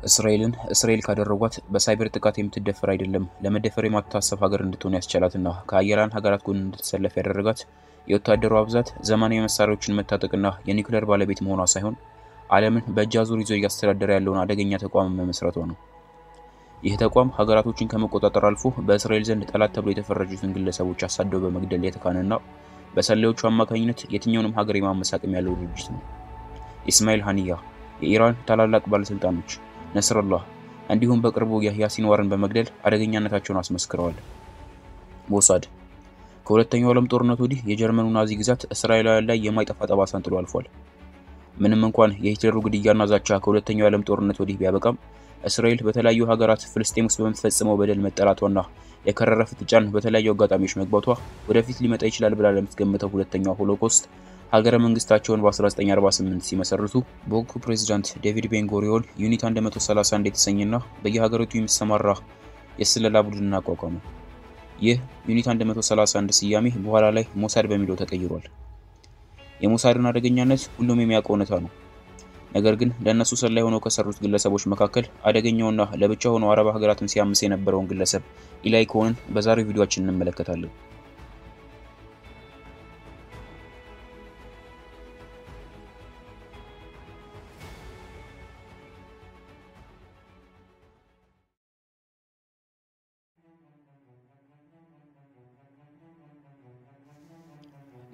እስራኤል ካደረጓት በሳይበር ጥቃት የምትደፈር አይደለም ለመደፈር የማትታሰብ ሀገር እንድትሆን ያስቻላትና ከአያላን ሀገራት ጎን እንድትሰለፍ ያደረጋት የወታደሯ ብዛት ዘመናዊ መሳሪያዎችን መታጠቅና የኒውክሌር ባለቤት መሆኗ ሳይሆን ዓለምን በእጅ አዙር ይዞ እያስተዳደረ ያለውን አደገኛ ተቋም መመስረቷ ነው። ይህ ተቋም ሀገራቶችን ከመቆጣጠር አልፎ በእስራኤል ዘንድ ጠላት ተብሎ የተፈረጁትን ግለሰቦች አሳደው በመግደል የተካነና በሰላዮቹ አማካኝነት የትኛውንም ሀገር የማመሳቀም ያለው ድርጅት ነው። ኢስማኤል ሃኒያ፣ የኢራን ታላላቅ ባለስልጣኖች፣ ነስረላህ እንዲሁም በቅርቡ ያህያ ሲንዋርን በመግደል አደገኛነታቸውን አስመስክረዋል። ሞሳድ ከሁለተኛው ዓለም ጦርነት ወዲህ የጀርመኑ ናዚ ግዛት እስራኤላውያን ላይ የማይጠፋ ጠባሳን ጥሎ አልፏል። ምንም እንኳን የሂትለሩ ግድያና ዛቻ ከሁለተኛው ዓለም ጦርነት ወዲህ ቢያበቃም እስራኤል በተለያዩ ሀገራት ፍልስጤም ውስጥ በምትፈጽመው በደል መጠላቷና የከረረ ፍጥጫን በተለያዩ አጋጣሚዎች መግባቷ ወደፊት ሊመጣ ይችላል ብላ ለምትገምተው ሁለተኛው ሆሎኮስት ሀገረ መንግስታቸውን በ1948 ሲመሰርቱ በወቅቱ ፕሬዝዳንት ዴቪድ ቤንጎሪዮን ዩኒት 131 የተሰኘና በየሀገሪቱ የሚሰማራ የስለላ ቡድን አቋቋመ። ይህ ዩኒት 131 ስያሜ በኋላ ላይ ሞሳድ በሚለው ተቀይሯል። የሞሳድን አደገኛነት ሁሉም የሚያውቀው እውነታ ነው። ነገር ግን ለነሱ ሰላይ ሆነው ከሰሩት ግለሰቦች መካከል አደገኛውና ለብቻ ሆኖ አረብ ሀገራትን ሲያምስ የነበረውን ግለሰብ ኢላይ ኮሄንን በዛሬው ቪዲዮአችን እንመለከታለን።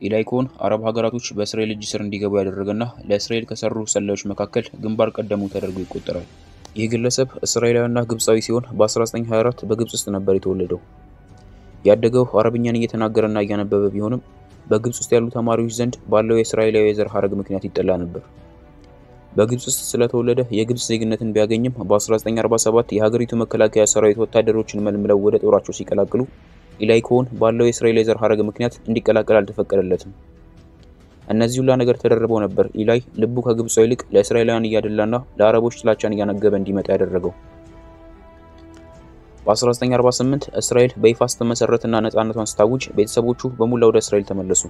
ኢላይ ኮሄን አረብ ሀገራቶች በእስራኤል እጅ ስር እንዲገቡ ያደረገና ለእስራኤል ከሰሩ ሰላዮች መካከል ግንባር ቀደሙ ተደርጎ ይቆጠራል። ይህ ግለሰብ እስራኤላዊና ግብጻዊ ሲሆን በ1924 በግብጽ ውስጥ ነበር የተወለደው። ያደገው አረብኛን እየተናገረና እያነበበ ቢሆንም በግብጽ ውስጥ ያሉ ተማሪዎች ዘንድ ባለው የእስራኤላዊ የዘር ሐረግ ምክንያት ይጠላ ነበር። በግብጽ ውስጥ ስለተወለደ የግብጽ ዜግነትን ቢያገኝም በ1947 የሀገሪቱ መከላከያ ሰራዊት ወታደሮችን መልምለው ወደ ጦራቸው ሲቀላቅሉ ኢላይ ኮሄን ባለው የእስራኤል የዘር ሐረግ ምክንያት እንዲቀላቀል አልተፈቀደለትም። እነዚህ ሁሉ ነገር ተደርበው ነበር ኢላይ ልቡ ከግብጽ ይልቅ ለእስራኤላውያን እያደላና ለአረቦች ጥላቻን እያነገበ እንዲመጣ ያደረገው። በ1948 እስራኤል በይፋ ስትመሰረትና ነፃነቷን ስታውጅ ቤተሰቦቹ በሙላ ወደ እስራኤል ተመለሱ።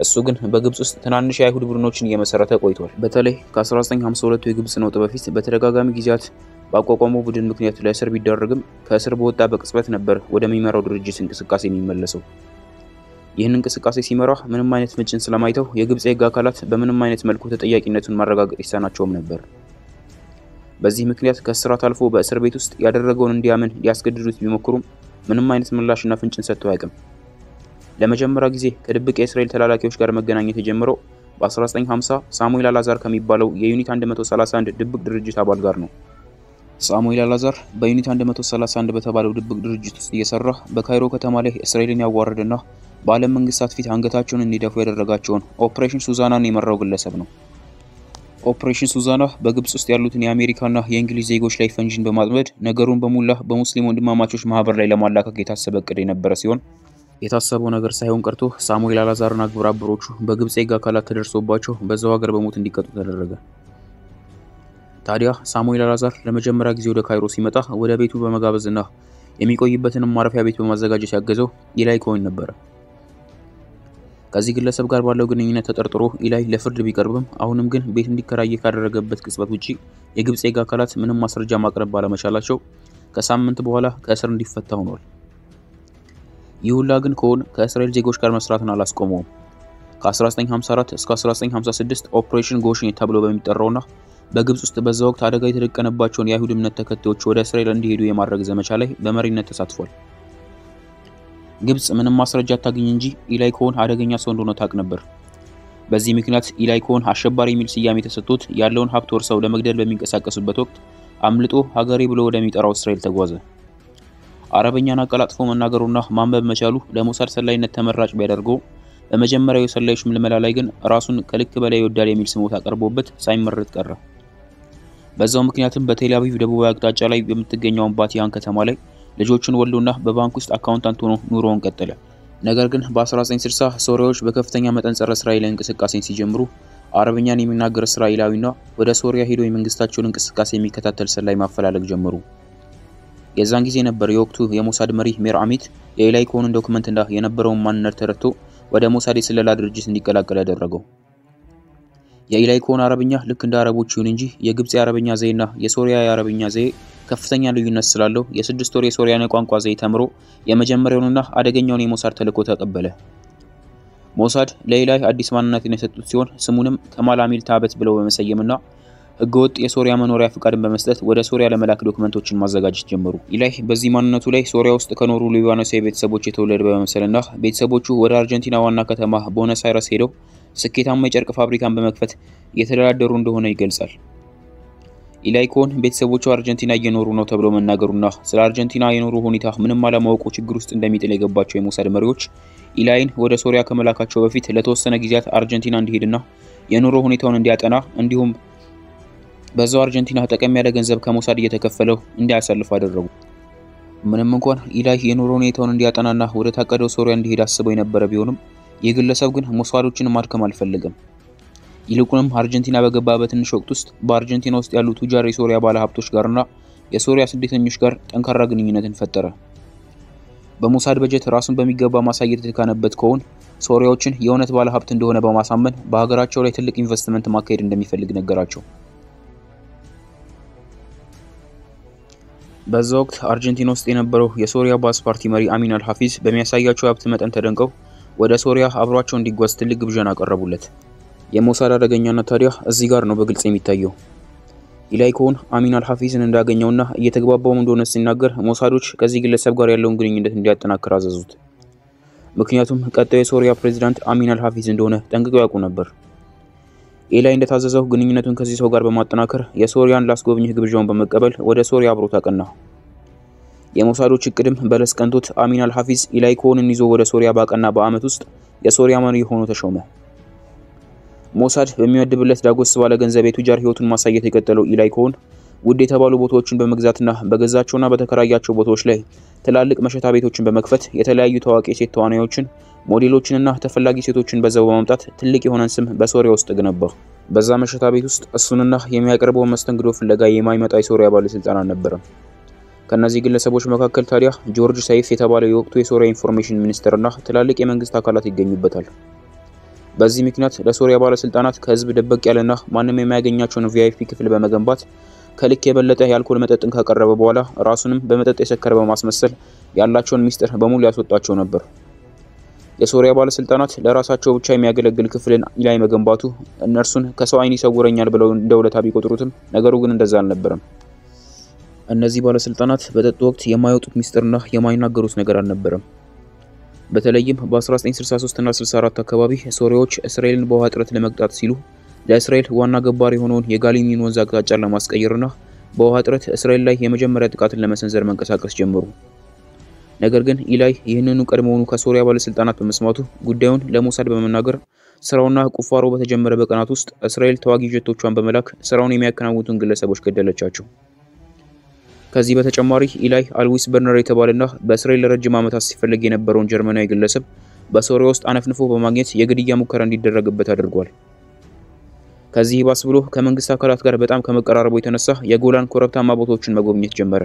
እሱ ግን በግብጽ ውስጥ ትናንሽ የአይሁድ ቡድኖችን እየመሰረተ ቆይቷል። በተለይ ከ1952 የግብጽ ነውጥ በፊት በተደጋጋሚ ጊዜያት ባቋቋመው ቡድን ምክንያት ለእስር ቢዳረግም ከእስር በወጣ በቅጽበት ነበር ወደሚመራው ድርጅት እንቅስቃሴ የሚመለሰው። ይህን እንቅስቃሴ ሲመራ ምንም አይነት ፍንጭን ስለማይተው የግብጽ የህግ አካላት በምንም አይነት መልኩ ተጠያቂነቱን ማረጋገጥ ይሳናቸውም ነበር። በዚህ ምክንያት ከእስራት አልፎ በእስር ቤት ውስጥ ያደረገውን እንዲያምን ሊያስገድዱት ቢሞክሩም ምንም አይነት ምላሽና ፍንጭን ሰጥቶ አያውቅም። ለመጀመሪያ ጊዜ ከድብቅ የእስራኤል ተላላኪዎች ጋር መገናኘት የጀመረው በ1950 ሳሙኤል አላዛር ከሚባለው የዩኒት 131 ድብቅ ድርጅት አባል ጋር ነው። ሳሙኤል አላዛር በዩኒት 131 በተባለው ድብቅ ድርጅት ውስጥ እየሰራ በካይሮ ከተማ ላይ እስራኤልን ያዋረደና በዓለም መንግስታት ፊት አንገታቸውን እንዲደፉ ያደረጋቸውን ኦፕሬሽን ሱዛናን የመራው ግለሰብ ነው። ኦፕሬሽን ሱዛና በግብጽ ውስጥ ያሉትን የአሜሪካና የእንግሊዝ ዜጎች ላይ ፈንጂን በማጥመድ ነገሩን በሙላ በሙስሊም ወንድማማቾች ማህበር ላይ ለማላከክ የታሰበ እቅድ የነበረ ሲሆን የታሰበው ነገር ሳይሆን ቀርቶ ሳሙኤል አላዛርና ግብረ አበሮቹ በግብጽ የህግ አካላት ተደርሶባቸው በዛው ሀገር በሞት እንዲቀጡ ተደረገ። ታዲያ ሳሙኤል አላዛር ለመጀመሪያ ጊዜ ወደ ካይሮ ሲመጣ ወደ ቤቱ በመጋበዝና የሚቆይበትን ማረፊያ ቤት በማዘጋጀት ያገዘው ኢላይ ኮሄን ነበር። ከዚህ ግለሰብ ጋር ባለው ግንኙነት ተጠርጥሮ ኢላይ ለፍርድ ቢቀርብም አሁንም ግን ቤት እንዲከራይ ካደረገበት ቅጽበት ውጪ የግብጽ የህግ አካላት ምንም ማስረጃ ማቅረብ ባለመቻላቸው ከሳምንት በኋላ ከእስር እንዲፈታ ሆኗል። ይህ ሁላ ግን ኮሄን ከእስራኤል ዜጎች ጋር መስራትን አላስቆመውም። ከ1954 እስከ 1956 ኦፕሬሽን ጎሽን ተብሎ በሚጠራውና በግብጽ ውስጥ በዛ ወቅት አደጋ የተደቀነባቸውን የአይሁድ እምነት ተከታዮች ወደ እስራኤል እንዲሄዱ የማድረግ ዘመቻ ላይ በመሪነት ተሳትፏል። ግብጽ ምንም ማስረጃ አታገኝ እንጂ ኢላይ ኮሄን አደገኛ ሰው እንደሆነ ታውቅ ነበር። በዚህ ምክንያት ኢላይ ኮሄን አሸባሪ የሚል ስያሜ ተሰጥቶት ያለውን ሀብት ወርሰው ለመግደል በሚንቀሳቀሱበት ወቅት አምልጦ ሀገሬ ብሎ ወደሚጠራው እስራኤል ተጓዘ። አረበኛን አቀላጥፎ መናገሩና ማንበብ መቻሉ ለሞሳድ ሰላይነት ተመራጭ ቢያደርገው በመጀመሪያው ሰላዮች ምልመላ ላይ ግን ራሱን ከልክ በላይ ይወዳል የሚል ስሞታ ቀርቦበት ሳይመረጥ ቀረ። በዛው ምክንያትም በቴል አቪቭ ደቡባዊ አቅጣጫ ላይ በምትገኘው ባቲያን ከተማ ላይ ልጆቹን ወልዶና በባንክ ውስጥ አካውንታንት ሆኖ ኑሮውን ቀጠለ። ነገር ግን በ1960 ሶሪያዎች በከፍተኛ መጠን ጸረ እስራኤል እንቅስቃሴን ሲጀምሩ አረብኛን የሚናገር እስራኤላዊና ወደ ሶሪያ ሄዶ የመንግስታቸውን እንቅስቃሴ የሚከታተል ሰላይ ማፈላለግ ጀመሩ። የዛን ጊዜ ነበር የወቅቱ የሞሳድ መሪ ሜር አሚት የኢላይ ኮሄንን ዶክመንትና የነበረውን ማንነት ተረድቶ ወደ ሞሳድ የስለላ ድርጅት እንዲቀላቀል ያደረገው። የኢላይ ኮን አረብኛ ልክ እንደ አረቦች ይሁን እንጂ የግብጽ የአረብኛ ዘይና የሶሪያ የአረብኛ ዘይ ከፍተኛ ልዩነት ስላለው የ6 ወር የሶሪያን ቋንቋ ዘይ ተምሮ የመጀመሪያውንና አደገኛውን የሞሳድ ተልዕኮ ተቀበለ። ሞሳድ ለኢላይ አዲስ ማንነትን የሰጡት ሲሆን ስሙንም ከማል አሚል ታበት ብለው በመሰየምና ህገወጥ የሶሪያ መኖሪያ ፍቃድን በመስጠት ወደ ሶሪያ ለመላክ ዶክመንቶችን ማዘጋጀት ጀመሩ። ኢላይ በዚህ ማንነቱ ላይ ሶሪያ ውስጥ ከኖሩ ሊባኖሳዊ ቤተሰቦች የተወለደ በመሰልና ቤተሰቦቹ ወደ አርጀንቲና ዋና ከተማ ቦነስ አይረስ ሄደው ስኬታማ የጨርቅ ፋብሪካን በመክፈት እየተደራደሩ እንደሆነ ይገልጻል። ኢላይ ኮን ቤተሰቦቹ አርጀንቲና እየኖሩ ነው ተብሎ መናገሩና ስለ አርጀንቲና የኖሩ ሁኔታ ምንም አለማወቁ ችግር ውስጥ እንደሚጥል የገባቸው የሞሳድ መሪዎች ኢላይን ወደ ሶሪያ ከመላካቸው በፊት ለተወሰነ ጊዜያት አርጀንቲና እንዲሄድና የኑሮ ሁኔታውን እንዲያጠና እንዲሁም በዛው አርጀንቲና ጠቀም ያለ ገንዘብ ከሞሳድ እየተከፈለው እንዲያሳልፍ አደረጉ። ምንም እንኳን ኢላይ የኑሮ ሁኔታውን እንዲያጠናና ወደ ታቀደው ሶሪያ እንዲሄድ አስበው የነበረ ቢሆንም የግለሰብ ግን ሞሳዶችን ማድከም አልፈለገም። ይልቁንም አርጀንቲና በገባበት ትንሽ ወቅት ውስጥ በአርጀንቲና ውስጥ ያሉ ቱጃር የሶሪያ ባለሀብቶች ጋርና የሶሪያ ስደተኞች ጋር ጠንካራ ግንኙነትን ፈጠረ። በሞሳድ በጀት ራሱን በሚገባ ማሳየት የተካነበት ኮን ሶሪያዎችን የእውነት ባለሀብት እንደሆነ በማሳመን በሀገራቸው ላይ ትልቅ ኢንቨስትመንት ማካሄድ እንደሚፈልግ ነገራቸው። በዛው ወቅት አርጀንቲና ውስጥ የነበረው የሶሪያ ባስ ፓርቲ መሪ አሚን አልሐፊዝ በሚያሳያቸው ሀብት መጠን ተደንቀው ወደ ሶሪያ አብሯቸው እንዲጓዝ ትልቅ ግብዣን አቀረቡለት። የሞሳድ አደገኛነት ታዲያ እዚህ ጋር ነው በግልጽ የሚታየው። ኢላይ ኮን አሚን አልሐፊዝን እንዳገኘውና እየተግባባው እንደሆነ ሲናገር ሞሳዶች ከዚህ ግለሰብ ጋር ያለውን ግንኙነት እንዲያጠናክር አዘዙት። ምክንያቱም ቀጣዩ የሶሪያ ፕሬዝዳንት አሚን አልሐፊዝ እንደሆነ ጠንቅቀው ያውቁ ነበር። ኢላይ እንደታዘዘው ግንኙነቱን ከዚህ ሰው ጋር በማጠናከር የሶሪያን ላስጎብኝህ ግብዣውን በመቀበል ወደ ሶሪያ አብሮ ታቀና። የሞሳዶች እቅድም በለስ ቀንቶት አሚን አልሐፊዝ ኢላይ ኮንን ይዞ ወደ ሶሪያ ባቀና በአመት ውስጥ የሶሪያ መሪ ሆኖ ተሾመ። ሞሳድ በሚወድብለት ዳጎስ ባለ ገንዘብ የቱጃር ህይወቱን ማሳየት የቀጠለው ኢላይ ኮን ውድ የተባሉ ቦታዎችን በመግዛትና በገዛቸውና በተከራያቸው ቦታዎች ላይ ትላልቅ መሸታ ቤቶችን በመክፈት የተለያዩ ታዋቂ ሴት ተዋናዮችን ሞዴሎችንና ተፈላጊ ሴቶችን በዛው በማምጣት ትልቅ የሆነን ስም በሶሪያ ውስጥ ገነባ። በዛ መሸታ ቤት ውስጥ እሱንና የሚያቀርበው መስተንግዶ ፍለጋ የማይመጣ የሶሪያ ባለስልጣን አልነበረም። ከነዚህ ግለሰቦች መካከል ታዲያ ጆርጅ ሳይፍ የተባለው የወቅቱ የሶሪያ ኢንፎርሜሽን ሚኒስተርና ትላልቅ የመንግስት አካላት ይገኙበታል። በዚህ ምክንያት ለሶሪያ ባለስልጣናት ከህዝብ ደበቅ ያለና ማንም የማያገኛቸውን ቪአይፒ ክፍል በመገንባት ከልክ የበለጠ የአልኮል መጠጥን ካቀረበ በኋላ ራሱንም በመጠጥ የሰከረ በማስመሰል ያላቸውን ሚስጥር በሙሉ ያስወጣቸው ነበር። የሶሪያ ባለስልጣናት ለራሳቸው ብቻ የሚያገለግል ክፍልን ኢላይ መገንባቱ እነርሱን ከሰው አይን ይሰውረኛል ብለው እንደውለታ ቢቆጥሩትም ነገሩ ግን እንደዛ አልነበረም። እነዚህ ባለስልጣናት በጠጥ ወቅት የማይወጡት ሚስጥርና የማይናገሩት ነገር አልነበረም። በተለይም በ1963 እና 64 አካባቢ ሶሪያዎች እስራኤልን በውሃ እጥረት ለመቅጣት ሲሉ ለእስራኤል ዋና ገባር የሆነውን የጋሊኒን ወንዝ አቅጣጫ ለማስቀየርና በውሃ እጥረት እስራኤል ላይ የመጀመሪያ ጥቃትን ለመሰንዘር መንቀሳቀስ ጀመሩ። ነገር ግን ኢላይ ይህንኑ ቀድሞውኑ ከሶሪያ ባለስልጣናት በመስማቱ ጉዳዩን ለሞሳድ በመናገር ስራውና ቁፋሮ በተጀመረ በቀናት ውስጥ እስራኤል ተዋጊ ጀቶቿን በመላክ ስራውን የሚያከናውኑትን ግለሰቦች ገደለቻቸው። ከዚህ በተጨማሪ ኢላይ አልዊስ በርነር የተባለና በእስራኤል ለረጅም ዓመታት ሲፈልግ የነበረውን ጀርመናዊ ግለሰብ በሶሪያ ውስጥ አነፍንፎ በማግኘት የግድያ ሙከራ እንዲደረግበት አድርጓል። ከዚህ ባስ ብሎ ከመንግስት አካላት ጋር በጣም ከመቀራረቡ የተነሳ የጎላን ኮረብታማ ቦታዎችን መጎብኘት ጀመረ።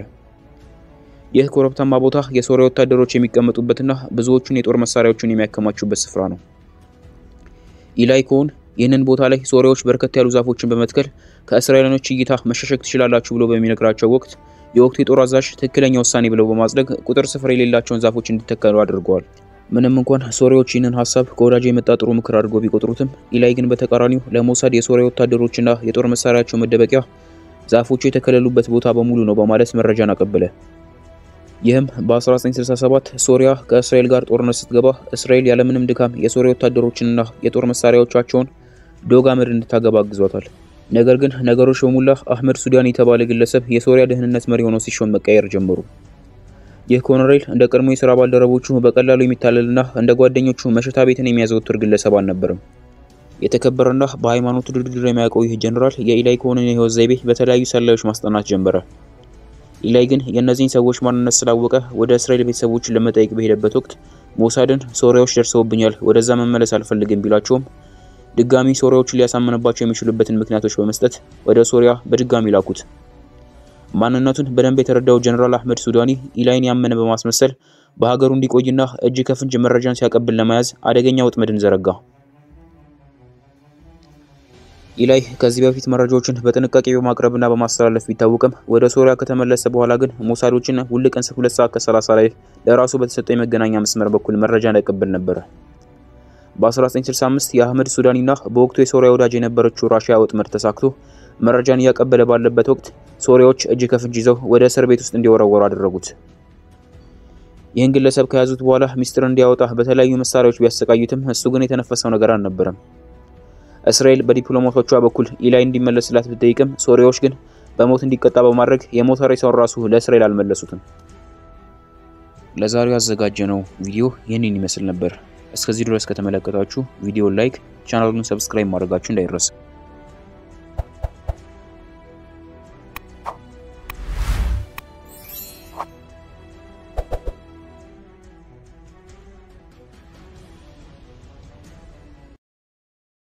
ይህ ኮረብታማ ቦታ የሶሪያ ወታደሮች የሚቀመጡበትና ብዙዎቹን የጦር መሳሪያዎችን የሚያከማቹበት ስፍራ ነው። ኢላይ ኮን ይህንን ቦታ ላይ ሶሪያዎች በርከት ያሉ ዛፎችን በመትከል ከእስራኤላኖች እይታ መሸሸግ ትችላላችሁ ብሎ በሚነግራቸው ወቅት የወቅቱ የጦር አዛዥ ትክክለኛ ውሳኔ ብለው በማጽደቅ ቁጥር ስፍር የሌላቸውን ዛፎች እንዲተከሉ አድርገዋል። ምንም እንኳን ሶሪያዎች ይህንን ሐሳብ ከወዳጅ የመጣ ጥሩ ምክር አድርገው ቢቆጥሩትም ኢላይ ግን በተቃራኒው ለሞሳድ የሶሪያ ወታደሮችና የጦር መሳሪያቸው መደበቂያ ዛፎቹ የተከለሉበት ቦታ በሙሉ ነው በማለት መረጃን አቀበለ። ይህም በ1967 ሶሪያ ከእስራኤል ጋር ጦርነት ስትገባ እስራኤል ያለምንም ድካም የሶሪያ ወታደሮችንና የጦር መሳሪያዎቻቸውን ዶግ አመድ እንድታገባ አግዟታል። ነገር ግን ነገሮች በሙላ አህመድ ሱዳን የተባለ ግለሰብ የሶሪያ ደህንነት መሪ ሆኖ ሲሾም መቀየር ጀመሩ። ይህ ኮሎኔል እንደ ቀድሞ የሥራ ባልደረቦቹ በቀላሉ የሚታለልና እንደ ጓደኞቹ መሸታ ቤትን የሚያዘወትር ግለሰብ አልነበረም። የተከበረና በሃይማኖት ድርድር የሚያውቀው ይህ ጀነራል የኢላይ ኮንን የህይወት ዘይቤ በተለያዩ ሰላዮች ማስጠናት ጀመረ። ኢላይ ግን የእነዚህን ሰዎች ማንነት ስላወቀ ወደ እስራኤል ቤተሰቦችን ለመጠየቅ በሄደበት ወቅት ሞሳድን ሶሪያዎች ደርሰውብኛል፣ ወደዛ መመለስ አልፈልግም ቢላቸውም ድጋሚ ሶሪያዎችን ሊያሳምንባቸው የሚችሉበትን ምክንያቶች በመስጠት ወደ ሶሪያ በድጋሚ ላኩት። ማንነቱን በደንብ የተረዳው ጀነራል አህመድ ሱዳኒ ኢላይን ያመነ በማስመሰል በሀገሩ እንዲቆይና እጅ ከፍንጅ መረጃን ሲያቀብል ለመያዝ አደገኛ ወጥመድን ዘረጋ። ኢላይ ከዚህ በፊት መረጃዎችን በጥንቃቄ በማቅረብና በማስተላለፍ ቢታወቅም ወደ ሶሪያ ከተመለሰ በኋላ ግን ሞሳዶችን ሁሉ ቀን 2 ሰዓት ከ30 ላይ ለራሱ በተሰጠው የመገናኛ መስመር በኩል መረጃ ያቀብል ነበር። በ1965 የአህመድ ሱዳኒና በወቅቱ የሶሪያ ወዳጅ የነበረችው ራሺያ ወጥመድ ተሳክቶ መረጃን ያቀበለ ባለበት ወቅት ሶሪያዎች እጅ ከፍንጅ ይዘው ወደ እስር ቤት ውስጥ እንዲወረወሩ አደረጉት። ይህን ግለሰብ ከያዙት በኋላ ሚስጥር እንዲያወጣ በተለያዩ መሳሪያዎች ቢያሰቃዩትም እሱ ግን የተነፈሰው ነገር አልነበረም። እስራኤል በዲፕሎማቶቿ በኩል ኢላይ እንዲመለስላት ብትጠይቅም ሶሪያዎች ግን በሞት እንዲቀጣ በማድረግ የሞት ሬሳውን ራሱ ለእስራኤል አልመለሱትም። ለዛሬው ያዘጋጀነው ቪዲዮ ይህንን ይመስል ነበር። እስከዚህ ድረስ ከተመለከታችሁ ቪዲዮውን ላይክ፣ ቻናሉን ሰብስክራይብ ማድረጋችሁ እንዳይረሳ።